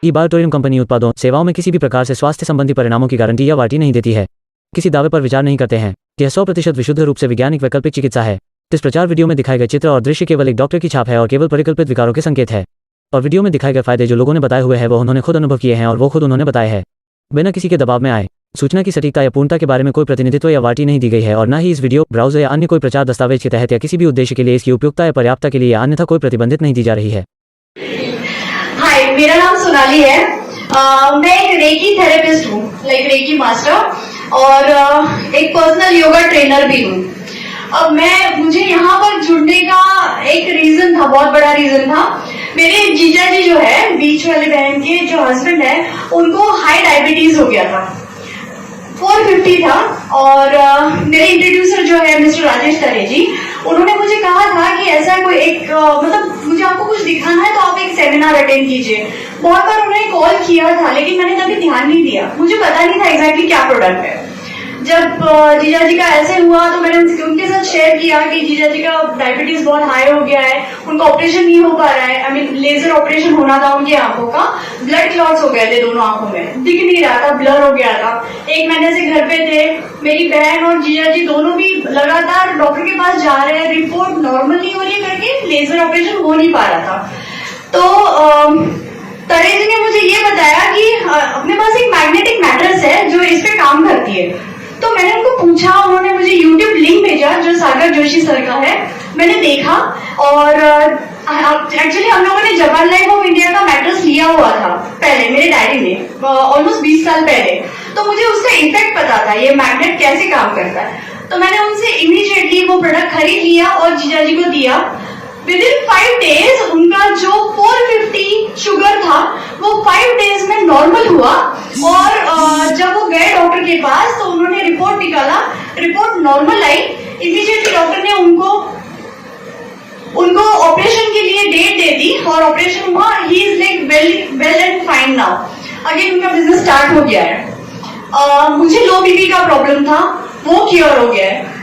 ई-बायोटोरियम company उत्पादों सेवाओं में किसी भी प्रकार से स्वास्थ्य संबंधी परिणामों की गारंटी या वारंटी नहीं देती है, किसी दावे पर विचार नहीं करते हैं। यह 100% विशुद्ध रूप से वैज्ञानिक वैकल्पिक चिकित्सा है। इस प्रचार वीडियो में दिखाए गए चित्र और दृश्य केवल एक डॉक्टर की छाप है और केवल परिकल्पित विकारों के संकेत है। और वीडियो में दिखाए गए फायदे जो लोगों ने बताए हुए हैं वो उन्होंने खुद अनुभव किए हैं और वो खुद उन्होंने बताए हैं, बिना किसी के दबाव में आए। सूचना की सटीकता या पूर्णता के बारे में कोई प्रतिनिधित्व या वारंटी नहीं दी गई है और न ही इस वीडियो, ब्राउज़र या अन्य कोई प्रचार दस्तावेज के तहत या किसी भी उद्देश्य के लिए इसकी उपयुक्तता या पर्याप्तता के लिए या अन्यथा कोई प्रतिबंधित नहीं दी जा रही है। हाय, मेरा नाम सोनाली है। मैं एक रेकी थेरेपिस्ट हूँ, रेकी मास्टर, और एक पर्सनल योगा ट्रेनर भी हूँ। अब मुझे यहाँ पर जुड़ने का एक रीजन था, बहुत बड़ा रीजन था। मेरे जीजा जी जो है, बीच वाले बहन के जो हस्बैंड है, उनको हाई डायबिटीज हो गया था, 450 था। और मेरे इंट्रोड्यूसर जो है मिस्टर राजेश तरे जी, उन्होंने मुझे कहा था कि ऐसा कोई एक मुझे आपको कुछ दिखाना है तो आप एक सेमिनार अटेंड कीजिए। बहुत बार उन्होंने कॉल किया था, लेकिन मैंने कभी ध्यान नहीं दिया, मुझे पता नहीं था एग्जैक्टली क्या प्रोडक्ट है। जब जीजा जी का ऐसे हुआ तो मैंने उनके साथ शेयर किया कि जीजा जी का डायबिटीज बहुत हाई हो गया है, उनका ऑपरेशन नहीं हो पा रहा है। आई मीन लेजर ऑपरेशन होना था उनकी आंखों का, ब्लड क्लॉट्स हो गए थे दोनों आंखों में, दिख नहीं रहा था, ब्लर हो गया था। 1 महीने से घर पे थे। मेरी बहन और जीजा जी दोनों भी लगातार डॉक्टर के पास जा रहे हैं, रिपोर्ट नॉर्मल नहीं हो रही है करके लेजर ऑपरेशन हो नहीं पा रहा था। तो तरे जी ने मुझे ये बताया कि अपने पास एक मैग्नेटिक मैट्रेस है जो इस पे काम करती है। तो मैंने उनको पूछा, उन्होंने मुझे YouTube लिंक भेजा जो सागर जोशी सर का है। मैंने देखा और एक्चुअली हम लोगों ने जापान लाइफ ऑफ इंडिया का मैट्रेस लिया हुआ था पहले मेरे डैडी ने, ऑलमोस्ट 20 साल पहले। तो मुझे उसका इफेक्ट पता था, ये मैग्नेट कैसे काम करता है। तो मैंने उनसे इमीडिएटली वो प्रोडक्ट खरीद लिया और जीजा जी को दिया। विदिन 5 डेज उनका जो 450 शुगर था वो 5 डेज में नॉर्मल हुआ। और जब वो गए डॉक्टर के पास तो उन्होंने रिपोर्ट निकाला, रिपोर्ट नॉर्मल आई। इमीडिएटली डॉक्टर ने उनको ऑपरेशन के लिए डेट दे दी और ऑपरेशन हुआ। He is well and fine now. Again उनका बिजनेस स्टार्ट हो गया है। मुझे लो बीपी का प्रॉब्लम था, वो क्योर हो गया है।